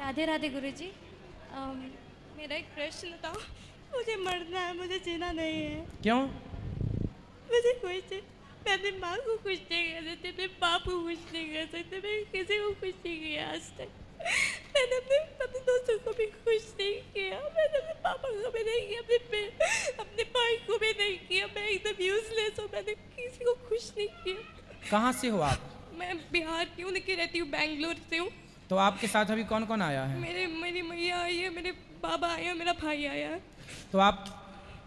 राधे राधे गुरुजी। मेरा एक प्रश्न था। मुझे मरना है, मुझे जीना नहीं है। क्यों? मुझे खुश है। मैं अपनी माँ को खुश नहीं कर सकती, अपने बाप को खुश नहीं कर सकती, मैं किसी को खुश नहीं किया आज तक। मैंने अपने दोस्तों को भी खुश नहीं किया, मैंने अपने पापा को भी नहीं किया, अपने भाई को भी नहीं किया। मैं एकदम यूजलेस हूँ, मैंने किसी को खुश नहीं किया। कहाँ से हो आप? मैं बिहार की हूँ लेकिन रहती हूँ बेंगलोर से हूँ। तो आपके साथ अभी कौन कौन आया है? मेरी मैया आई है, मेरे बाबा आए हैं, मेरा भाई आया है। तो आप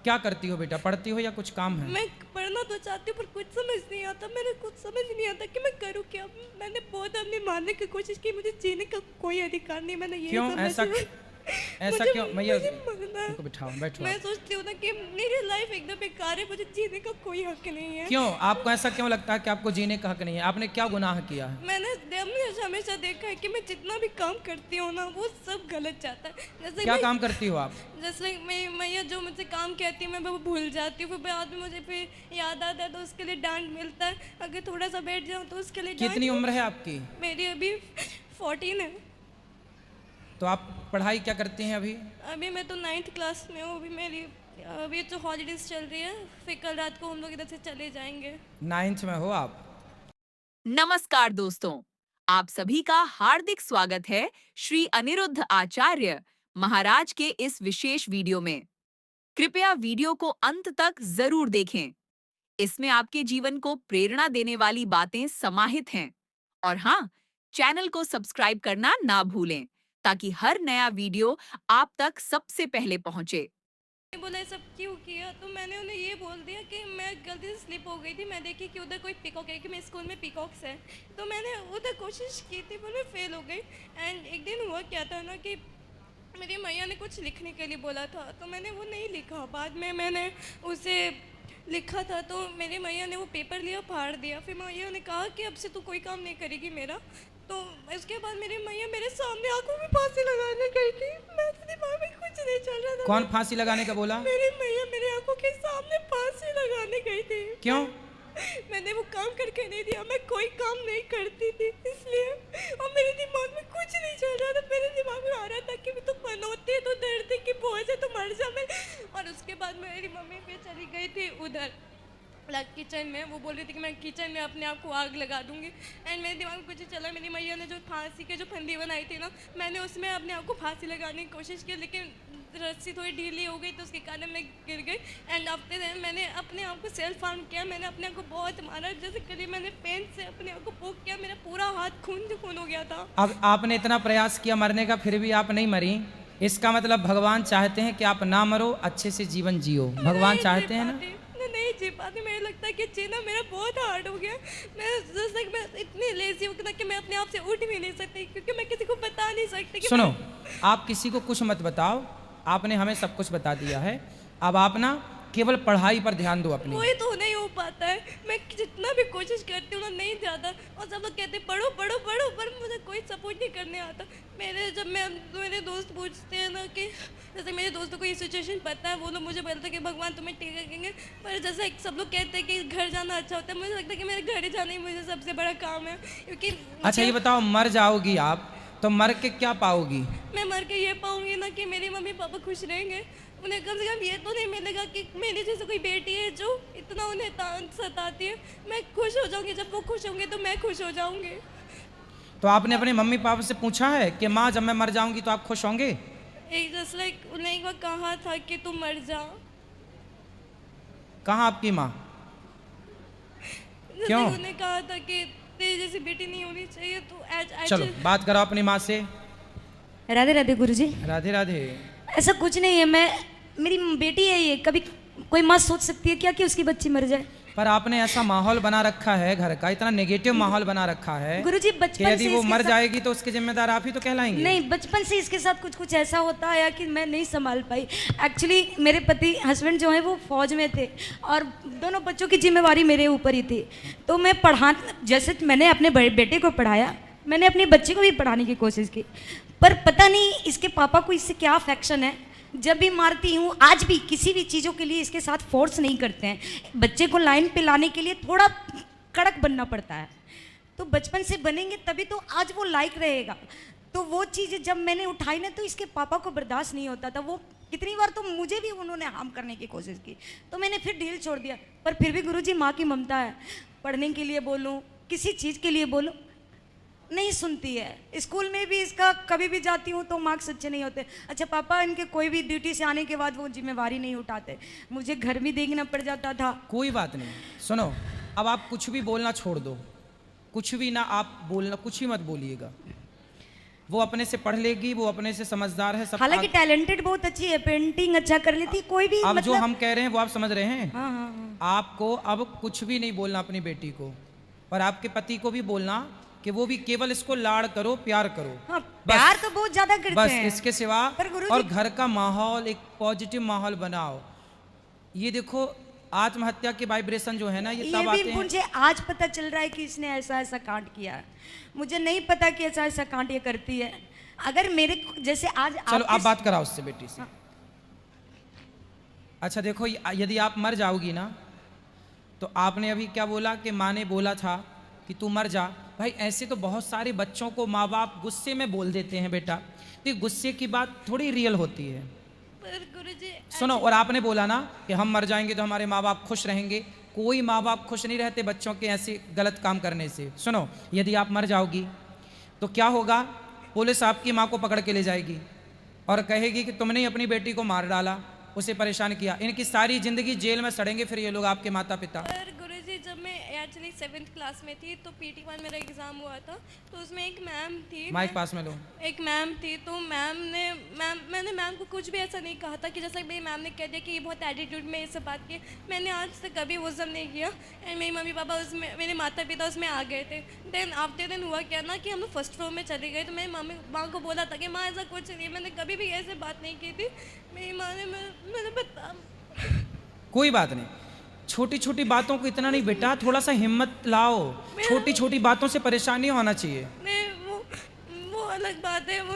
क्या करती हो बेटा? पढ़ती हो या कुछ काम है? मैं पढ़ना तो चाहती हूँ पर कुछ समझ नहीं आता, मेरे कुछ समझ नहीं आता कि मैं करूँ क्या। मैंने बहुत अपनी मानने की कोशिश की, मुझे जीने का कोई अधिकार नहीं। मैंने ये क्यों ऐसा क्यों? मैया मुझे बिठाओ, बैठो। मैं सोचती हूँ ना कि मेरी लाइफ एकदम बेकार है, मुझे जीने का कोई हक नहीं है। क्यों? आपको ऐसा क्यों लगता है कि आपको जीने का हक नहीं है? आपने क्या गुनाह किया है? मैंने हमेशा देखा है कि मैं जितना भी काम करती हूँ ना वो सब गलत जाता है। जैसे क्या काम करती हो आप? जैसे मैया जो मुझसे काम कहती है मैं वो भूल जाती हूँ, फिर बाद में मुझे फिर याद आता है तो उसके लिए डांट मिलता है। अगर थोड़ा सा बैठ जाऊँ तो उसके लिए कितनी उम्र है आपकी? मेरी अभी 14 है। तो आप पढ़ाई क्या करती हैं अभी? अभी मैं तो 9th क्लास में हूँ। अभी जो हॉलीडेज चल रही है, फिर कल रात को हम लोग इधर से चले जाएंगे। 9th में हो आप? नमस्कार दोस्तों, आप सभी का हार्दिक स्वागत है श्री अनिरुद्ध आचार्य महाराज के इस विशेष वीडियो में। कृपया वीडियो को अंत तक जरूर देखें। इसमें आपके जीवन को प्रेरणा देने वाली बातें समाहित हैं। और हाँ, चैनल को सब्सक्राइब करना ना भूलें ताकि हर नया वीडियो आप तक सबसे पहले पहुंचे। बोला सब क्यों किया, तो मैंने उन्हें ये बोल दिया कि मैं गलती से स्लिप हो गई थी। मैं देखी कि उधर कोई पीकॉक है, कि मैं स्कूल में पीकॉक्स है, तो मैंने उधर कोशिश की थी पर मैं फेल हो गई। एंड एक दिन हुआ क्या था ना कि मेरी मैया ने कुछ लिखने के लिए बोला था तो मैंने वो नहीं लिखा। बाद में मैंने उसे लिखा था तो मेरी मैया ने वो पेपर लिया, फाड़ दिया। फिर मैया ने कहा कि अब से तू कोई काम नहीं करेगी मेरा। तो इसके बाद मेरी मैया मेरे सामने आंखों में फांसी लगाने गई थी। मेरे दिमाग में कुछ नहीं चल रहा था। कौन फांसी लगाने का बोला? मेरी मैया मेरे आंखों के सामने फांसी लगाने गई थी। क्यों? मैंने वो काम करके नहीं दिया, मैं कोई काम नहीं करती थी इसलिए। और मेरे दिमाग में कुछ नहीं चल रहा था। मेरे दिमाग में आ रहा था कि तो बनोती है तो दर्द की बोझ है तो मर जा मैं। और उसके बाद मेरी मम्मी फिर चली गई थी उधर किचन में। वो बोल रही थी कि मैं किचन में अपने आप को आग लगा दूंगी। एंड मेरे दिमाग में कुछ चला। मेरी मैया ने जो फांसी के जो फंदी बनाई थी ना, मैंने उसमें अपने आप को फांसी लगाने की कोशिश की लेकिन रस्सी थोड़ी ढीली हो गई तो उसके कारण मैं गिर गई। एंड आफ्टर दैट मैंने अपने आप को सेल्फ हार्म किया। मैंने अपने आप को बहुत मारा। जैसे करीब मैंने पेन से अपने आप को पोक किया, मेरा पूरा हाथ खून हो गया था। अब आपने इतना प्रयास किया मरने का, फिर भी आप नहीं मरी। इसका मतलब भगवान चाहते हैं कि आप ना मरो, अच्छे से जीवन जियो। भगवान चाहते हैं ना? नहीं जी पाती। मुझे लगता है कि जीना मेरा बहुत हार्ड हो गया। मैं इतनी लेजी हूँ कि मैं अपने आप से उठ भी नहीं सकती क्योंकि मैं किसी को बता नहीं सकती कि सुनो, आप किसी को कुछ मत बताओ। आपने हमें सब कुछ बता दिया है। अब आप ना केवल पढ़ाई पर ध्यान दो अपनी। वही तो नहीं हो पाता है। मैं जितना भी कोशिश करती हूँ ना नहीं जाता। और सब लोग कहते हैं पढ़ो पढ़ो पढ़ो, पर मुझे कोई सपोर्ट नहीं करने आता। मेरे दोस्त पूछते हैं ना कि जैसे मेरे दोस्तों को ये सिचुएशन पता है, वो लोग मुझे बोलते हैं कि भगवान तुम्हें ठीक रखेंगे। पर जैसे सब लोग कहते हैं कि घर जाना अच्छा होता है, मुझे लगता है कि मेरे घर ही जाना ही मुझे सबसे बड़ा काम है क्योंकि अच्छा ये बताओ, मर जाओगी आप तो मर के क्या पाओगी? मैं मर के ये पाऊंगी ना कि मेरी मम्मी पापा खुश रहेंगे। उन्हें कम से कम ये तो नहीं मिलेगा कि मेरी जैसे कोई बेटी है जो इतना उन्हें सताती है। मैं खुश हो जाऊंगी, जब वो खुश होंगे तो मैं खुश हो जाऊंगी। तो आपने अपने मम्मी पापा से पूछा है कि माँ जब मैं मर जाऊंगी तो आप खुश होंगे? उन्हें एक बार कहा था कि तुम मर जा। कहाँ आपकी माँ? क्यों? उन्हें कहा था कि तेरी जैसी बेटी नहीं होनी चाहिए। तो चलो बात करो अपनी माँ से। राधे राधे गुरुजी। राधे राधे। ऐसा कुछ नहीं है, मेरी बेटी है ये। कभी कोई माँ सोच सकती है क्या कि उसकी बच्ची मर जाए? पर आपने ऐसा माहौल बना रखा है घर का, इतना नेगेटिव माहौल बना रखा है गुरुजी, बचपन से यदि वो मर जाएगी तो उसके जिम्मेदार आप ही तो कहलाएंगे। नहीं, बचपन से इसके साथ कुछ ऐसा होता है कि मैं नहीं संभाल पाई। एक्चुअली मेरे पति हस्बैंड जो है वो फौज में थे और दोनों बच्चों की जिम्मेवारी मेरे ऊपर ही थी। तो मैं जैसे मैंने अपने बेटे को पढ़ाया, मैंने अपने बच्चे को भी पढ़ाने की कोशिश की। पर पता नहीं इसके पापा को इससे क्या अफेक्शन है। जब भी मारती हूँ, आज भी किसी भी चीज़ों के लिए इसके साथ फोर्स नहीं करते हैं। बच्चे को लाइन पे लाने के लिए थोड़ा कड़क बनना पड़ता है। तो बचपन से बनेंगे तभी तो आज वो लायक रहेगा। तो वो चीज़ जब मैंने उठाई ना तो इसके पापा को बर्दाश्त नहीं होता था। वो कितनी बार तो मुझे भी उन्होंने हार्म करने की कोशिश की, तो मैंने फिर डील छोड़ दिया। पर फिर भी गुरुजी माँ की ममता है, पढ़ने के लिए बोलूँ, किसी चीज़ के लिए बोलूँ, नहीं सुनती है। स्कूल में भी इसका कभी भी जाती हूँ तो मार्क्स अच्छे नहीं होते। अच्छा पापा इनके कोई भी ड्यूटी से आने के बाद वो जिम्मेवारी नहीं उठाते, मुझे घर भी देखना पड़ जाता था। कोई बात नहीं, सुनो, अब आप कुछ भी बोलना छोड़ दो, कुछ भी ना आप बोलना, कुछ ही मत बोलिएगा। वो अपने से पढ़ लेगी, वो अपने से समझदार है सब। हालांकि टैलेंटेड बहुत अच्छी है, पेंटिंग अच्छा कर लेती, कोई भी अब मतलब... जो हम कह रहे हैं वो आप समझ रहे हैं। हाँ हाँ हाँ। आपको अब कुछ भी नहीं बोलना अपनी बेटी को, और आपके पति को भी बोलना कि वो भी केवल इसको लाड़ करो, प्यार करो। हाँ, प्यार तो बहुत ज्यादा करते बस हैं। इसके सिवा, पर गुरुजी... और घर का माहौल एक पॉजिटिव माहौल बनाओ। ये देखो आत्महत्या के वाइब्रेशन जो है ना, ये तब आते भी हैं। मुझे आज पता चल रहा है कि इसने ऐसा ऐसा कांड किया है, मुझे नहीं पता कि ऐसा ऐसा कांड ये करती है। अगर मेरे जैसे आज चलो आप बात कराओ उससे, बेटी से। हाँ। अच्छा देखो, यदि आप मर जाओगी ना, तो आपने अभी क्या बोला कि माँ ने बोला था कि तू मर जा। भाई ऐसे तो बहुत सारे बच्चों को माँ बाप गुस्से में बोल देते हैं बेटा, तो गुस्से की बात थोड़ी रियल होती है। पर गुरुजी सुनो, और आपने बोला ना कि हम मर जाएंगे तो हमारे माँ बाप खुश रहेंगे। कोई माँ बाप खुश नहीं रहते बच्चों के ऐसे गलत काम करने से। सुनो, यदि आप मर जाओगी तो क्या होगा, पुलिस आपकी माँ को पकड़ के ले जाएगी और कहेगी कि तुमने ही अपनी बेटी को मार डाला, उसे परेशान किया। इनकी सारी जिंदगी जेल में सड़ेंगे फिर ये लोग, आपके माता पिता। पर गुरुजी जब मैं एक्चुअली 7th क्लास में थी तो PT1 मेरा एग्ज़ाम हुआ था, तो उसमें एक मैम थी, माइक पास में लो। एक मैम थी, तो मैंने मैम को कुछ भी ऐसा नहीं कहा था कि जैसा मेरी मैम ने कह दिया कि ये बहुत एटीट्यूड में ये सब बात की। मैंने आज तक कभी वो सब नहीं किया। एंड मेरी मम्मी पापा उसमें, मेरे माता पिता उसमें आ गए थे। देन आफ्टर देन हुआ क्या ना कि हम लोग फर्स्ट फ्लोर में चले गए, तो मेरी मम्मी माँ को बोला था कि माँ ऐसा कुछ नहीं, मैंने कभी भी ऐसे बात नहीं की थी। मेरी माँ ने मैंने बता। कोई बात नहीं, छोटी छोटी बातों को इतना नहीं बेटा, थोड़ा सा हिम्मत लाओ। छोटी छोटी बातों से परेशान नहीं होना चाहिए। नहीं वो अलग बात है, वो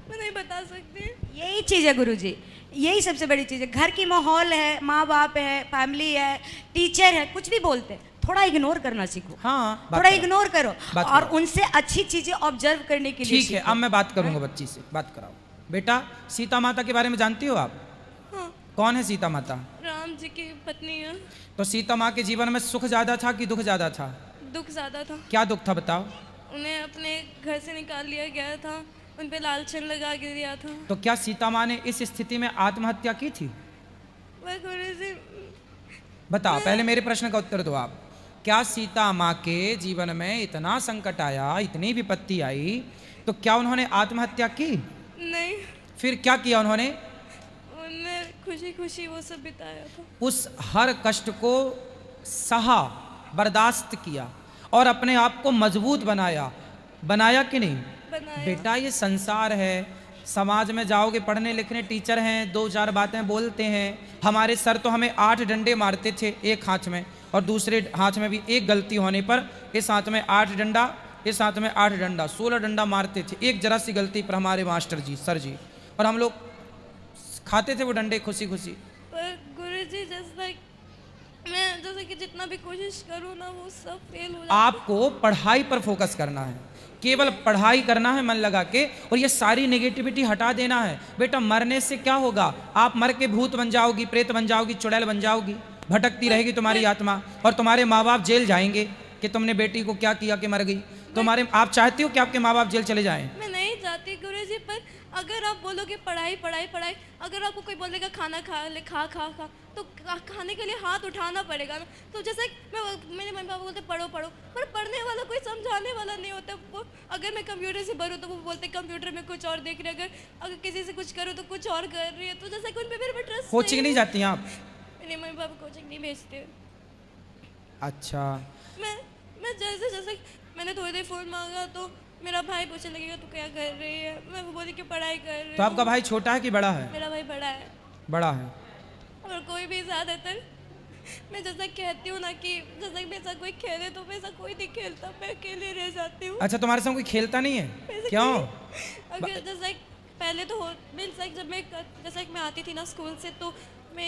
मैं नहीं बता सकती। यही चीज़ है गुरुजी, यही सबसे बड़ी चीज़ है। घर की माहौल है, माँ बाप है, फैमिली है, टीचर है, कुछ भी बोलते हैं, थोड़ा इग्नोर करना सीखो। हाँ, थोड़ा इग्नोर करो बात और करो। उनसे अच्छी चीजें ऑब्जर्व करने के लिए ठीक है, अब मैं बात करूंगा बच्ची से। बात कराओ बेटा। सीता माता के बारे में जानती हो आप? हाँ, कौन है सीता माता? राम जी की पत्नी है। तो सीता माँ के जीवन में सुख ज्यादा था कि दुख ज्यादा था? दुख ज़्यादा था। क्या दुख था बताओ? उन्हें अपने घर से निकाल लिया गया था, उन पे लालचन लगा के दिया था। तो क्या सीता माँ ने इस स्थिति में आत्महत्या की थी? वह गुरुजी बताओ, पहले मेरे प्रश्न का उत्तर दो आप। क्या सीता माँ के जीवन में इतना संकट आया, इतनी विपत्ति आई, तो क्या उन्होंने आत्महत्या की? नहीं, फिर क्या किया उन्होंने? उन्होंने खुशी खुशी वो सब बिताया था। उस हर कष्ट को सहा, बर्दाश्त किया और अपने आप को मजबूत बनाया। बनाया कि नहीं? बनाया। बेटा ये संसार है, समाज में जाओगे, पढ़ने लिखने टीचर हैं, दो चार बातें बोलते हैं। हमारे सर तो हमें 8 डंडे मारते थे एक हाथ में, और दूसरे हाथ में भी एक गलती होने पर इस हाथ में 8 डंडा, इस हाथ में 8 डंडा, 16 डंडा मारते थे एक जरा सी गलती पर हमारे मास्टर जी, सर जी। और हम लोग खाते थे वो डंडे खुशी खुशी। पर गुरुजी जैसे मैं जैसे कि जितना भी कोशिश करूँ ना वो सब फेल हो जाता। आपको पढ़ाई पर फोकस करना है, केवल पढ़ाई करना है मन लगा के, और ये सारी नेगेटिविटी हटा देना है। बेटा मरने से क्या होगा? आप मर के भूत बन जाओगी, प्रेत बन जाओगी, चुड़ैल बन जाओगी, भटकती रहेगी तुम्हारी आत्मा, और तुम्हारे माँ बाप जेल जाएंगे कि तुमने बेटी को क्या किया कि मर गई। तुम्हारे आप चाहती हो कि आपके माँ बाप जेल चले जाएं? मैं नहीं चाहती गुरुजी, पर अगर आप बोलोगे पढ़ाई पढ़ाई पढ़ाई, अगर आपको कोई बोलेगा खाना खा ले, खा खा खा, तो खाने के लिए हाथ उठाना पड़ेगा ना। तो जैसे मेरे मम्मी पापा बोलते पढ़ो पढ़ो, पर पढ़ने वाला कोई समझाने वाला नहीं होता। वो अगर मैं कंप्यूटर से भरूँ तो वो बोलते कंप्यूटर में कुछ और देख रहे, अगर किसी से कुछ करो तो कुछ और कर रही है। तो जैसे कि उन पे मेरे पे ट्रस्ट। कोचिंग नहीं जाती हैं आप? मेरे मम्मी पापा कोचिंग नहीं भेजते। अच्छा, मैं जैसे जैसे मैंने थोड़ी देर फ़ोन मांगा तो मेरा भाई पूछने लगेगा तू क्या कर रही है। मैं वो बोली कि पढ़ाई कर रही हूँ। तो आपका भाई छोटा है कि बड़ा है? मेरा भाई बड़ा है। बड़ा है। और कोई भी ज़्यादातर मैं जैसा कहती हूँ ना कि जैसा मेरे साथ कोई खेले तो वैसा कोई नहीं खेलता, मैं अकेले रह जाती हूँ। अच्छा, तुम्हारे साथ कोई खेलता नहीं है? क्यों? अगर जैसे पहले तो मीन्स लाइक जब मैं जैसे मैं आती थी ना स्कूल से, तो मैं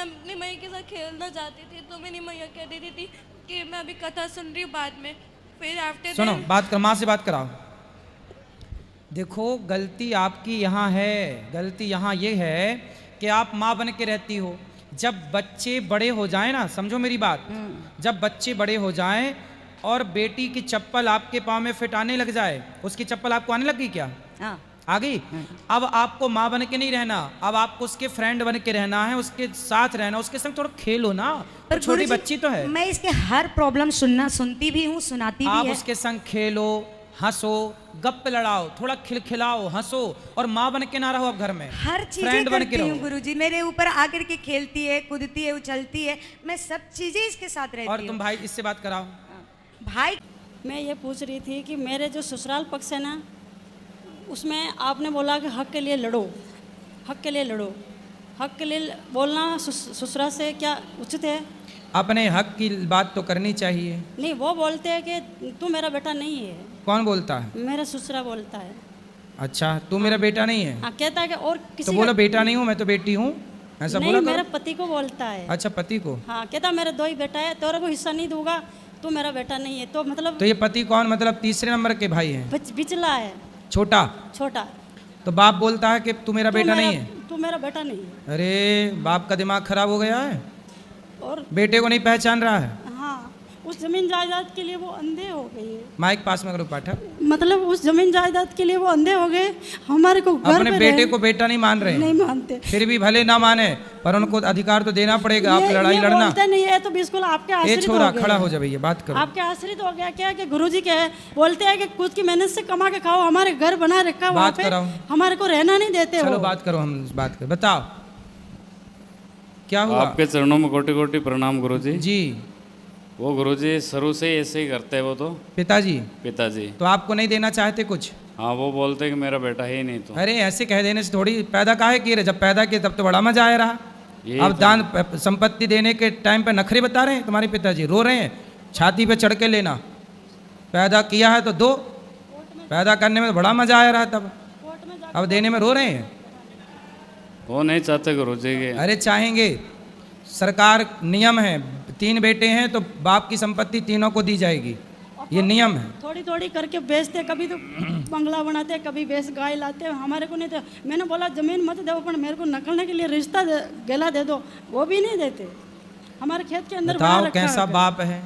अपनी मैया के साथ खेलना जाती थी, तो मेरी मैया कह देती थी कि मैं अभी कथा सुन रही हूँ बाद में। फिर आफ्टर सुनो, बात कर, माँ से बात कराओ। देखो गलती आपकी यहाँ है, गलती यहाँ ये है कि आप माँ बन के रहती हो। जब बच्चे बड़े हो जाएं ना, समझो मेरी बात, जब बच्चे बड़े हो जाएं और बेटी की चप्पल आपके पाँव में फिट आने लग जाए, उसकी चप्पल आपको आने लगी क्या? हाँ। आ गई? अब आपको माँ बन के नहीं रहना, अब आपको उसके फ्रेंड बन के रहना है, उसके साथ रहना, उसके संग थोड़ा खेलो ना। पर तो छोटी गुरुजी, बच्ची तो है, मैं इसके हर प्रॉब्लम सुनती भी हूँ, सुनाती आप भी है। उसके संग खेलो, हंसो, गप लड़ाओ, थोड़ा खिलखिलाओ, हंसो, और माँ बन के ना रहो अब घर में, हर चीजें फ्रेंड बन के करती हूँ रहो। गुरुजी, मेरे ऊपर आकर के खेलती है, कूदती है, उछलती है, मैं सब चीजें इसके साथ रहती और हूँ। तुम भाई इससे बात कराओ। भाई मैं ये पूछ रही थी कि मेरे जो ससुराल पक्ष है ना, उसमें आपने बोला कि हक के लिए लड़ो, हक के लिए लड़ो। हक के लिए बोलना ससुराल से क्या उचित है? अपने हक की बात तो करनी चाहिए। नहीं, वो बोलते हैं कि तू मेरा बेटा नहीं है। कौन बोलता है? मेरा ससुरा बोलता है। अच्छा, तू मेरा बेटा नहीं है? हाँ, कहता है कि और तो किसी बोलो बेटा नहीं हूँ, मैं तो बेटी हूँ, ऐसा नहीं, बोला मेरे करो। पति को बोलता है। अच्छा, पति को? हाँ, कहता मेरे 2 ही बेटा है, तेरे को हिस्सा नहीं दूंगा, तू मेरा बेटा नहीं है। तो मतलब तो ये पति कौन, मतलब तीसरे नंबर के भाई हैं? बिचला है, छोटा? छोटा। तो बाप बोलता है कि तू मेरा बेटा नहीं है? तू मेरा बेटा नहीं है। अरे बाप का दिमाग खराब हो गया है, और बेटे को नहीं पहचान रहा है। हाँ, उस जमीन जायदाद के लिए वो अंधे हो गए हैं। माइक पास में करो पाठक। मतलब उस जमीन जायदाद के लिए वो अंधे हो गए, हमारे को घर अपने पे बेटे को बेटा नहीं मान रहे हैं। नहीं मानते। फिर भी भले ना माने, पर उनको अधिकार तो देना पड़ेगा। आप लड़ाई लड़ना, बोलते नहीं है तो बिल्कुल आपके ए आश्रित छोरा हो गए। खड़ा हो जा भैया, बात करो। आपके आश्रित हो गया क्या कि गुरुजी के बोलते हैं कि खुद की मेहनत से कमा के खाओ, हमारे घर बना रखा वहाँ बात पे, कराओ। हमारे को रहना नहीं देते। चलो वो बात करो, हम बात करो, बताओ क्या हुआ? आपके चरणों में कोटि कोटि प्रणाम गुरुजी। जी। वो गुरुजी शुरू से ही ऐसे ही करते हैं वो तो, पिताजी पिताजी। तो आपको नहीं देना चाहते कुछ? हाँ, वो बोलते हैं कि मेरा बेटा है ही नहीं। तो अरे ऐसे कह देने से थोड़ी, पैदा काहे किए रहे? जब पैदा किए तब तो बड़ा मजा आया रहा। यही अब तो। दान संपत्ति देने के टाइम पे नखरे बता रहे हैं तुम्हारे पिताजी, रो रहे हैं, छाती पे चढ़ के लेना। पैदा किया है तो दो, पैदा करने में तो बड़ा मजा आया रहा तब, अब देने में रो रहे हैं। वो नहीं चाहते गुरुजी के। अरे चाहेंगे, सरकार नियम है, 3 बेटे हैं तो बाप की संपत्ति तीनों को दी जाएगी, ये नियम है। थोड़ी थोड़ी करके बेचते, कभी तो बंगला बनाते, कभी बेच गाय लाते, हमारे को नहीं दे। मैंने बोला जमीन मत दो, पर मेरे को नकलने के लिए रिश्ता गेला दे दो, वो भी नहीं देते। हमारे खेत के अंदर बना बताओ रखा कैसा है। बाप है।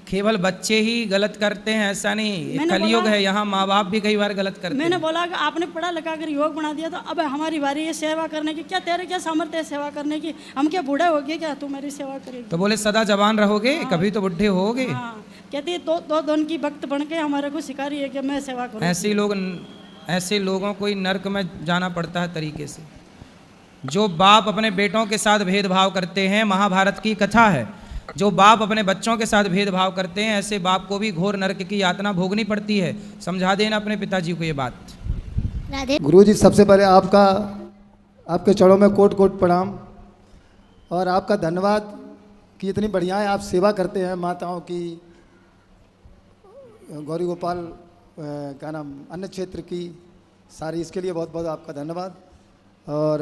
केवल बच्चे ही गलत करते हैं ऐसा नहीं, ये मैंने कलयुग बोला- है, यहाँ माँ बाप भी कई बार गलत करते मैंने हैं। बोला कि आपने पढ़ा लिखा कर योग बना दिया, तो अब हमारी बारी है सेवा करने की। क्या तेरे क्या सामर्थ्य है सेवा करने की? हम क्या बूढ़े हो गए क्या तू मेरी सेवा करेगी? तो बोले सदा जवान रहोगे, कभी तो बुढ़े होगे। हाँ, कहती है दो दोन की भक्त बन के हमारे को सिखा रही है कि मैं सेवा करूँ। ऐसे लोगों को ही नर्क में जाना पड़ता है तरीके से। जो बाप अपने बेटों के साथ भेदभाव करते हैं, महाभारत की कथा है, जो बाप अपने बच्चों के साथ भेदभाव करते हैं, ऐसे बाप को भी घोर नरक की यातना भोगनी पड़ती है। समझा देना अपने पिताजी को ये बात। गुरुजी, सबसे पहले आपके चरणों में कोट कोट प्रणाम, और आपका धन्यवाद कि इतनी बढ़िया है आप सेवा करते हैं माताओं की, गौरी गोपाल क्या नाम, अन्य क्षेत्र की सारी, इसके लिए बहुत बहुत आपका धन्यवाद। और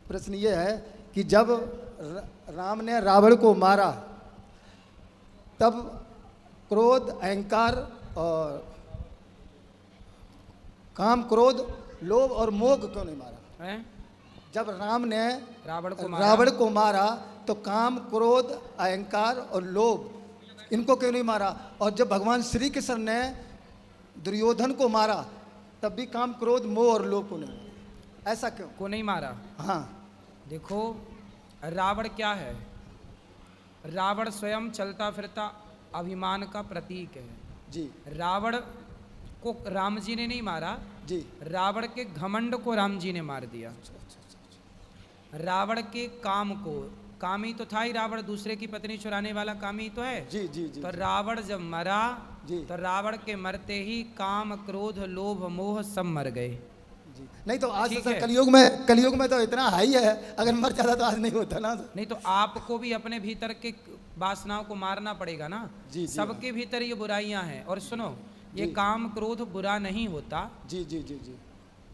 प्रश्न ये है कि जब राम ने रावण को मारा, तब क्रोध, अहंकार और काम, क्रोध, लोभ और मोह क्यों नहीं मारा? हैं? जब राम ने रावण को मारा तो काम, क्रोध, अहंकार और लोभ इनको क्यों नहीं मारा? और जब भगवान श्री कृष्ण ने दुर्योधन को मारा तब भी काम, क्रोध, मोह और लोभ को नहीं मारा, ऐसा क्यों? को नहीं मारा? हाँ, देखो रावण क्या है? रावण स्वयं चलता फिरता अभिमान का प्रतीक है जी रावण को राम जी ने नहीं मारा, जी रावण के घमंड को राम जी ने मार दिया। रावण के काम को, कामी तो था ही रावण, दूसरे की पत्नी चुराने वाला कामी तो है। जी जी जी तो रावण जब मरा जी। तो रावण के मरते ही काम, क्रोध, लोभ, मोह सब मर गए। जी। नहीं तो आज ठीक सर है। कलयुग में तो इतना हाई है, अगर मर जाता तो आज नहीं होता ना। नहीं तो आपको भी अपने भीतर के वासनाओं को मारना पड़ेगा ना। जी, जी। सबके भीतर ये बुराइयां हैं। और सुनो, ये काम, क्रोध बुरा नहीं होता। जी जी जी जी।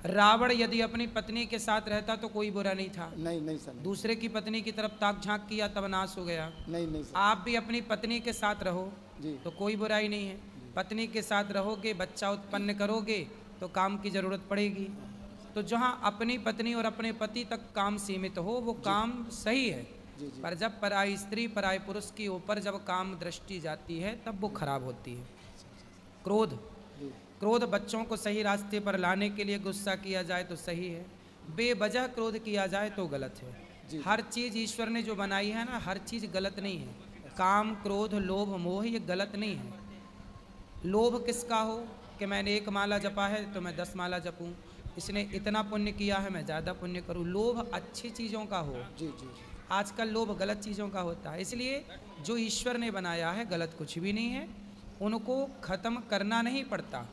रावण यदि अपनी पत्नी के साथ रहता तो कोई बुरा नहीं था। नहीं नहीं सर, दूसरे की पत्नी की तरफ ताक झांक किया तब नाश हो गया। नहीं नहीं सर। आप भी अपनी पत्नी के साथ रहो जी तो कोई बुराई नहीं है। पत्नी के साथ रहोगे, बच्चा उत्पन्न करोगे तो काम की जरूरत पड़ेगी। तो जहाँ अपनी पत्नी और अपने पति तक काम सीमित हो वो काम सही है, पर जब पराई स्त्री पराई पुरुष के ऊपर जब काम दृष्टि जाती है तब वो खराब होती है। क्रोध बच्चों को सही रास्ते पर लाने के लिए गुस्सा किया जाए तो सही है, बेवजह क्रोध किया जाए तो गलत है। हर चीज़ ईश्वर ने जो बनाई है ना, हर चीज़ गलत नहीं है। काम क्रोध लोभ मोह ये गलत नहीं है। लोभ किसका हो कि मैंने 1 माला जपा है तो मैं 10 माला जपूं, इसने इतना पुण्य किया है मैं ज़्यादा पुण्य करूं। लोभ अच्छी चीज़ों का हो, आजकल लोभ गलत चीज़ों का होता है। इसलिए जो ईश्वर ने बनाया है गलत कुछ भी नहीं है, उनको ख़त्म करना नहीं पड़ता।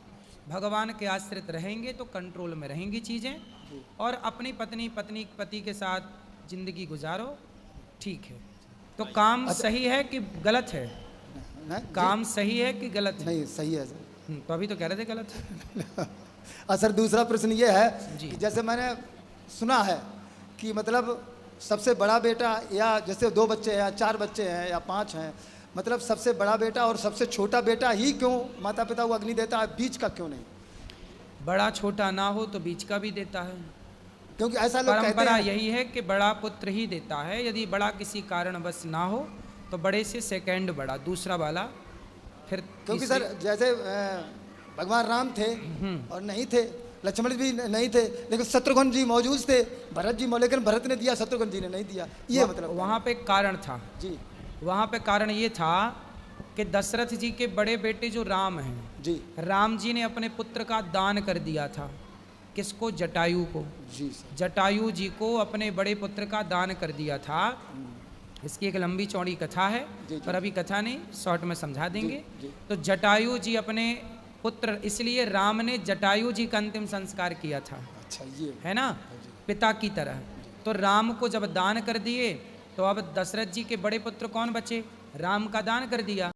भगवान के आश्रित रहेंगे तो कंट्रोल में रहेंगी चीज़ें, और अपनी पत्नी पति के साथ जिंदगी गुजारो, ठीक है। तो काम सही है कि गलत है? काम सही है कि गलत है? नहीं, सही है सर। तो अभी तो कह रहे थे गलत है। सर दूसरा प्रश्न ये है जी। कि जैसे मैंने सुना है कि मतलब सबसे बड़ा बेटा, या जैसे 2 बच्चे हैं या 4 बच्चे हैं या 5 हैं, मतलब सबसे बड़ा बेटा और सबसे छोटा बेटा ही क्यों माता पिता को अग्नि देता है, बीच का क्यों नहीं? बड़ा छोटा ना हो तो बीच का भी देता है, क्योंकि ऐसा लोग कहते परंपरा हैं। यही है कि बड़ा पुत्र ही देता है। यदि बड़ा किसी कारणवश ना हो तो बड़े से सेकंड बड़ा, दूसरा वाला, फिर क्योंकि सर जैसे भगवान राम थे और नहीं थे, लक्ष्मण भी नहीं थे, लेकिन शत्रुघ्न जी मौजूद थे, भरत जी, लेकिन भरत ने दिया, शत्रुघ्न जी ने नहीं दिया। ये मतलब वहाँ पे कारण था जी। वहाँ पे कारण ये था कि दशरथ जी के बड़े बेटे जो राम हैं जी राम जी ने अपने पुत्र का दान कर दिया था। किसको? जटायु को। जी सर। जटायु जी को अपने बड़े पुत्र का दान कर दिया था। इसकी एक लंबी चौड़ी कथा है, पर अभी कथा नहीं, शॉर्ट में समझा देंगे। तो जटायु जी अपने पुत्र, इसलिए राम ने जटायु जी का अंतिम संस्कार किया था। अच्छा, ये है ना, पिता की तरह। तो राम को जब दान कर दिए तो अब दशरथ जी के बड़े पुत्र कौन बचे? राम का दान कर दिया।